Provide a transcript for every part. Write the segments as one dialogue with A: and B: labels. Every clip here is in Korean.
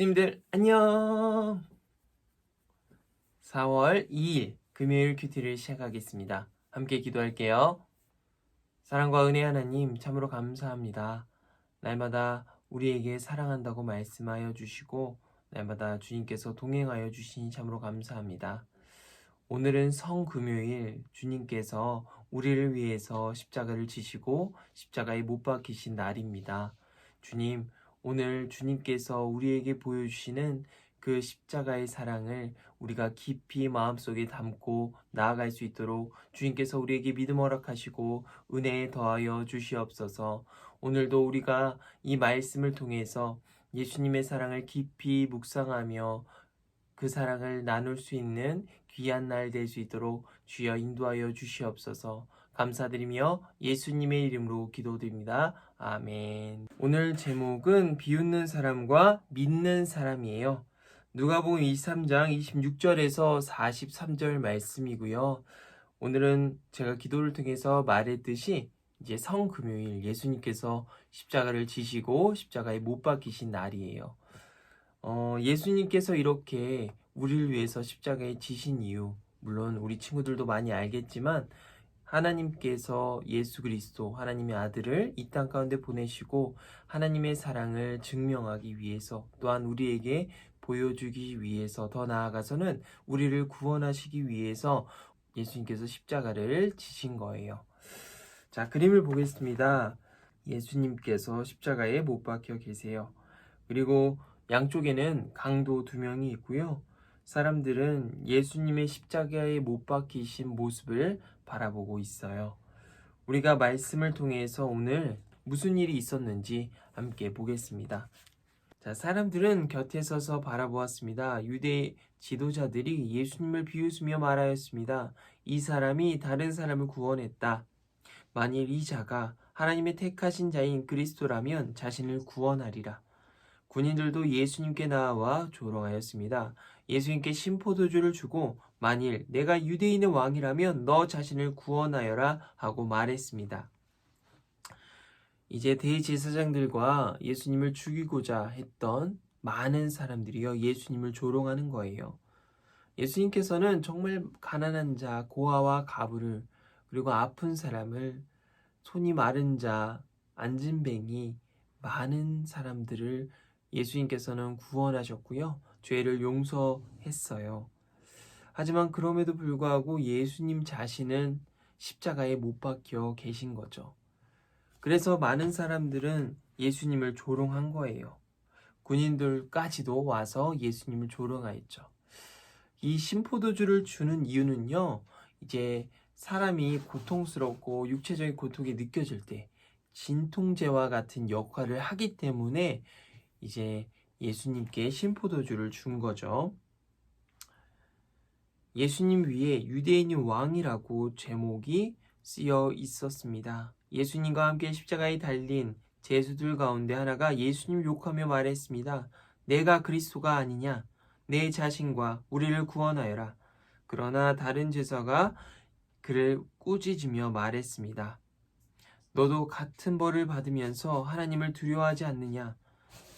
A: 부모님들 안녕. 4월 2일 금요일 큐티를 시작하겠습니다. 함께 기도할게요. 사랑과 은혜 하나님 참으로 감사합니다. 날마다 우리에게 사랑한다고 말씀하여 주시고 날마다 주님께서 동행하여 주시니 참으로 감사합니다. 오늘은 성금요일, 주님께서 우리를 위해서 십자가를 지시고 십자가에 못 박히신 날입니다. 주님, 오늘 주님께서 우리에게 보여주시는 그 십자가의 사랑을 우리가 깊이 마음속에 담고 나아갈 수 있도록 주님께서 우리에게 믿음 허락하시고 은혜에 더하여 주시옵소서. 오늘도 우리가 이 말씀을 통해서 예수님의 사랑을 깊이 묵상하며 그 사랑을 나눌 수 있는 귀한 날 될 수 있도록 주여 인도하여 주시옵소서. 감사드리며 예수님의 이름으로 기도드립니다. 아멘. 오늘 제목은 비웃는 사람과 믿는 사람이에요. 누가복음 23장 26절에서 43절 말씀이고요. 오늘은 제가 기도를 통해서 말했듯이 이제 성금요일 예수님께서 십자가를 지시고 십자가에 못 박히신 날이에요. 예수님께서 이렇게 우리를 위해서 십자가에 지신 이유, 물론 우리 친구들도 많이 알겠지만 하나님께서 예수 그리스도 하나님의 아들을 이 땅 가운데 보내시고 하나님의 사랑을 증명하기 위해서, 또한 우리에게 보여주기 위해서, 더 나아가서는 우리를 구원하시기 위해서 예수님께서 십자가를 지신 거예요. 자, 그림을 보겠습니다. 예수님께서 십자가에 못 박혀 계세요. 그리고 양쪽에는 강도 2명이 있고요. 사람들은 예수님의 십자가에 못 박히신 모습을 바라보고 있어요. 우리가 말씀을 통해서 오늘 무슨 일이 있었는지 함께 보겠습니다. 자, 사람들은 곁에 서서 바라보았습니다. 유대 지도자들이 예수님을 비웃으며 말하였습니다. 이 사람이 다른 사람을 구원했다. 만일 이 자가 하나님의 택하신 자인 그리스도라면 자신을 구원하리라. 군인들도 예수님께 나와 조롱하였습니다. 예수님께 신포도주를 주고 만일 내가 유대인의 왕이라면 너 자신을 구원하여라 하고 말했습니다. 이제 대제사장들과 예수님을 죽이고자 했던 많은 사람들이요, 예수님을 조롱하는 거예요. 예수님께서는 정말 가난한 자, 고아와 가부를, 그리고 아픈 사람을, 손이 마른 자, 안진뱅이, 많은 사람들을 예수님께서는 구원하셨고요. 죄를 용서했어요. 하지만 그럼에도 불구하고 예수님 자신은 십자가에 못 박혀 계신 거죠. 그래서 많은 사람들은 예수님을 조롱한 거예요. 군인들까지도 와서 예수님을 조롱하였죠. 이 신포도주를 주는 이유는요, 이제 사람이 고통스럽고 육체적인 고통이 느껴질 때 진통제와 같은 역할을 하기 때문에 이제 예수님께 신포도주를 준 거죠. 예수님 위에 유대인이 왕이라고 제목이 쓰여 있었습니다. 예수님과 함께 십자가에 달린 제수들 가운데 하나가 예수님 욕하며 말했습니다. 내가 그리스도가 아니냐? 내 자신과 우리를 구원하여라. 그러나 다른 제사가 그를 꾸짖으며 말했습니다. 너도 같은 벌을 받으면서 하나님을 두려워하지 않느냐?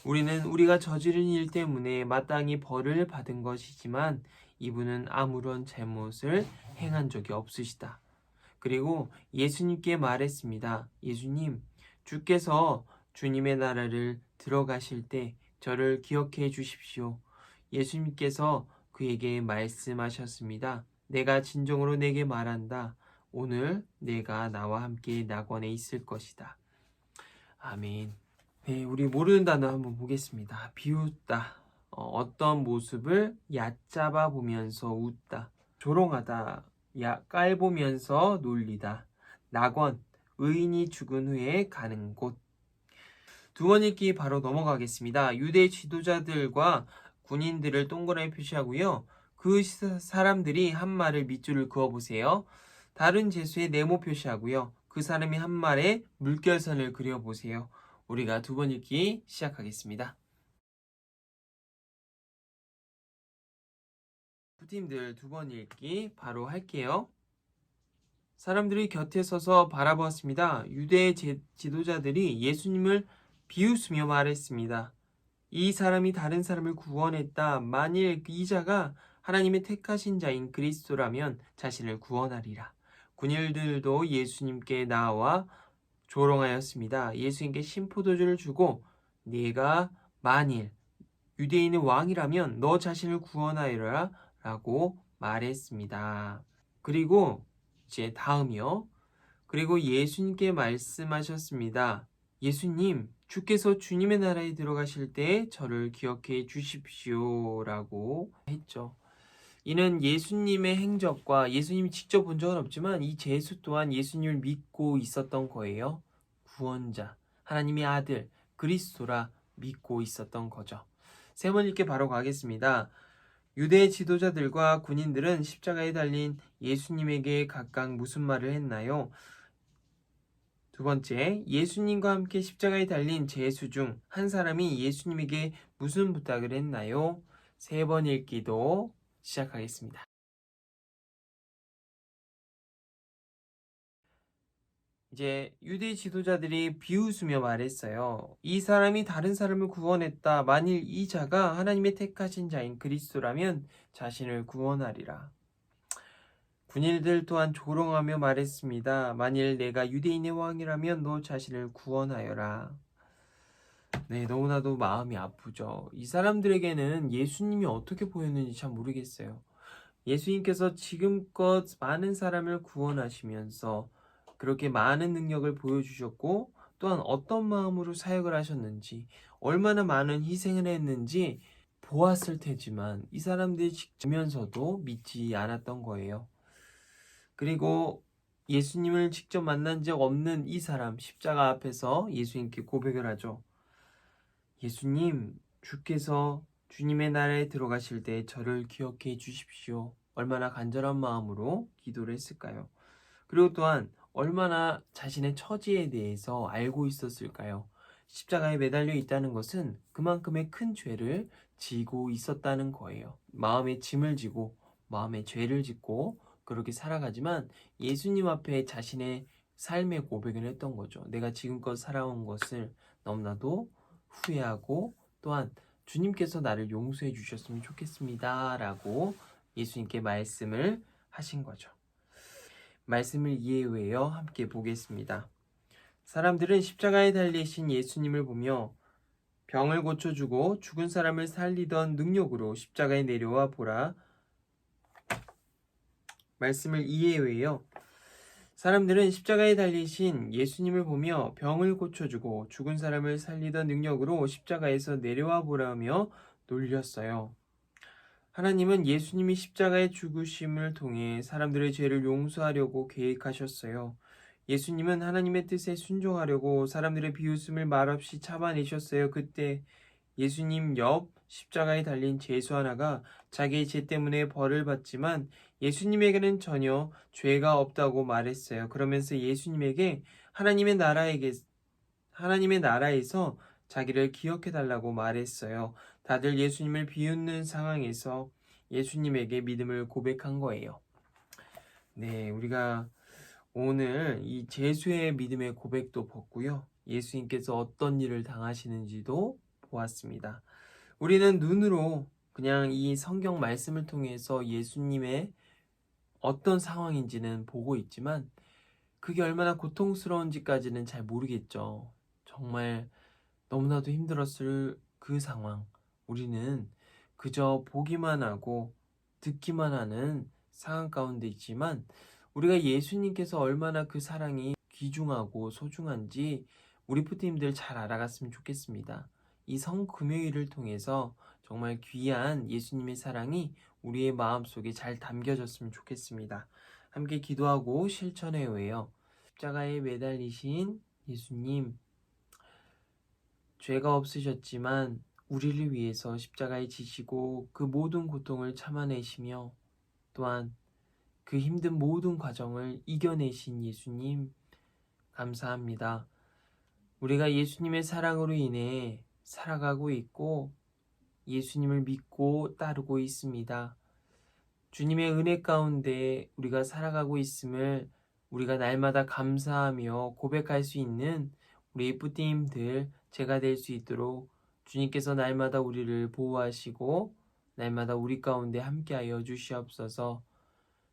A: 우리는 우리가 저지른 일 때문에 마땅히 벌을 받은 것이지만 이분은 아무런 잘못을 행한 적이 없으시다. 그리고 예수님께 말했습니다. 예수님, 주께서 주님의 나라를 들어가실 때 저를 기억해 주십시오. 예수님께서 그에게 말씀하셨습니다. 내가 진정으로 내게 말한다. 오늘 내가 나와 함께 낙원에 있을 것이다. 아멘. 네, 우리 모르는 단어 한번 보겠습니다. 비웃다. 어떤 모습을 얕잡아 보면서 웃다. 조롱하다. 깔보면서 놀리다. 낙원. 의인이 죽은 후에 가는 곳. 두 번 읽기 바로 넘어가겠습니다. 유대 지도자들과 군인들을 동그라미 표시하고요. 그 사람들이 한 말을 밑줄을 그어보세요. 다른 제수에 네모 표시하고요. 그 사람이 한 말에 물결선을 그려보세요. 우리가 두 번 읽기 시작하겠습니다. 부팀들 두 번 읽기 바로 할게요. 사람들이 곁에 서서 바라보았습니다. 유대 지도자들이 예수님을 비웃으며 말했습니다. 이 사람이 다른 사람을 구원했다. 만일 이 자가 하나님의 택하신 자인 그리스도라면 자신을 구원하리라. 군인들도 예수님께 나와 조롱하였습니다. 예수님께 신포도주를 주고 네가 만일 유대인의 왕이라면 너 자신을 구원하여라 라고 말했습니다. 그리고 이제 다음이요. 그리고 예수님께 말씀하셨습니다. 예수님, 주께서 주님의 나라에 들어가실 때 저를 기억해 주십시오 라고 했죠. 이는 예수님의 행적과 예수님이 직접 본 적은 없지만 이 제수 또한 예수님을 믿고 있었던 거예요. 구원자, 하나님의 아들, 그리스도라 믿고 있었던 거죠. 세 번 읽기 바로 가겠습니다. 유대 지도자들과 군인들은 십자가에 달린 예수님에게 각각 무슨 말을 했나요? 두 번째, 예수님과 함께 십자가에 달린 제수 중 한 사람이 예수님에게 무슨 부탁을 했나요? 세 번 읽기도 시작하겠습니다. 이제 유대 지도자들이 비웃으며 말했어요. 이 사람이 다른 사람을 구원했다. 만일 이 자가 하나님의 택하신 자인 그리스도라면 자신을 구원하리라. 군인들 또한 조롱하며 말했습니다. 만일 내가 유대인의 왕이라면 너 자신을 구원하여라. 네, 너무나도 마음이 아프죠. 이 사람들에게는 예수님이 어떻게 보였는지 참 모르겠어요. 예수님께서 지금껏 많은 사람을 구원하시면서 그렇게 많은 능력을 보여주셨고 또한 어떤 마음으로 사역을 하셨는지 얼마나 많은 희생을 했는지 보았을 테지만 이 사람들이 직면서도 믿지 않았던 거예요. 그리고 예수님을 직접 만난 적 없는 이 사람 십자가 앞에서 예수님께 고백을 하죠. 예수님, 주께서 주님의 나라에 들어가실 때 저를 기억해 주십시오. 얼마나 간절한 마음으로 기도를 했을까요? 그리고 또한 얼마나 자신의 처지에 대해서 알고 있었을까요? 십자가에 매달려 있다는 것은 그만큼의 큰 죄를 지고 있었다는 거예요. 마음에 짐을 지고 마음에 죄를 짓고 그렇게 살아가지만 예수님 앞에 자신의 삶의 고백을 했던 거죠. 내가 지금껏 살아온 것을 너무나도 후회하고 또한 주님께서 나를 용서해 주셨으면 좋겠습니다. 라고 예수님께 말씀을 하신 거죠. 말씀을 이해하여 함께 보겠습니다. 사람들은 십자가에 달리신 예수님을 보며 병을 고쳐주고 죽은 사람을 살리던 능력으로 십자가에 내려와 보라. 말씀을 이해하여 사람들은 십자가에 달리신 예수님을 보며 병을 고쳐주고 죽은 사람을 살리던 능력으로 십자가에서 내려와 보라며 놀렸어요. 하나님은 예수님이 십자가의 죽으심을 통해 사람들의 죄를 용서하려고 계획하셨어요. 예수님은 하나님의 뜻에 순종하려고 사람들의 비웃음을 말없이 참아내셨어요. 그때 예수님 옆 십자가에 달린 제수 하나가 자기의 죄 때문에 벌을 받지만 예수님에게는 전혀 죄가 없다고 말했어요. 그러면서 예수님에게 하나님의 나라에서 자기를 기억해 달라고 말했어요. 다들 예수님을 비웃는 상황에서 예수님에게 믿음을 고백한 거예요. 네, 우리가 오늘 이 제수의 믿음의 고백도 봤고요. 예수님께서 어떤 일을 당하시는지도 보았습니다. 우리는 눈으로 그냥 이 성경 말씀을 통해서 예수님의 어떤 상황인지는 보고 있지만 그게 얼마나 고통스러운지까지는 잘 모르겠죠. 정말 너무나도 힘들었을 그 상황. 우리는 그저 보기만 하고 듣기만 하는 상황 가운데 있지만 우리가 예수님께서 얼마나 그 사랑이 귀중하고 소중한지 우리 푸티님들 잘 알아갔으면 좋겠습니다. 이 성금요일을 통해서 정말 귀한 예수님의 사랑이 우리의 마음속에 잘 담겨졌으면 좋겠습니다. 함께 기도하고 실천해요. 십자가에 매달리신 예수님, 죄가 없으셨지만 우리를 위해서 십자가에 지시고 그 모든 고통을 참아내시며 또한 그 힘든 모든 과정을 이겨내신 예수님, 감사합니다. 우리가 예수님의 사랑으로 인해 살아가고 있고 예수님을 믿고 따르고 있습니다. 주님의 은혜 가운데 우리가 살아가고 있음을 우리가 날마다 감사하며 고백할 수 있는 우리 뿌띠님들 제가 될 수 있도록 주님께서 날마다 우리를 보호하시고 날마다 우리 가운데 함께하여 주시옵소서.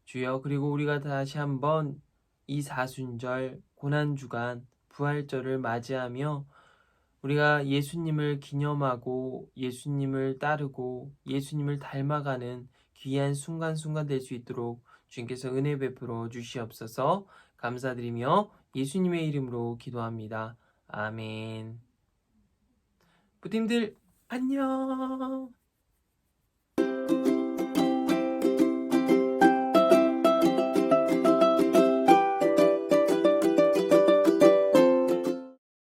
A: 주여, 그리고 우리가 다시 한번 이 사순절, 고난주간, 부활절을 맞이하며 우리가 예수님을 기념하고 예수님을 따르고 예수님을 닮아가는 귀한 순간순간 될 수 있도록 주님께서 은혜 베풀어 주시옵소서. 감사드리며 예수님의 이름으로 기도합니다. 아멘. 부팀들 안녕.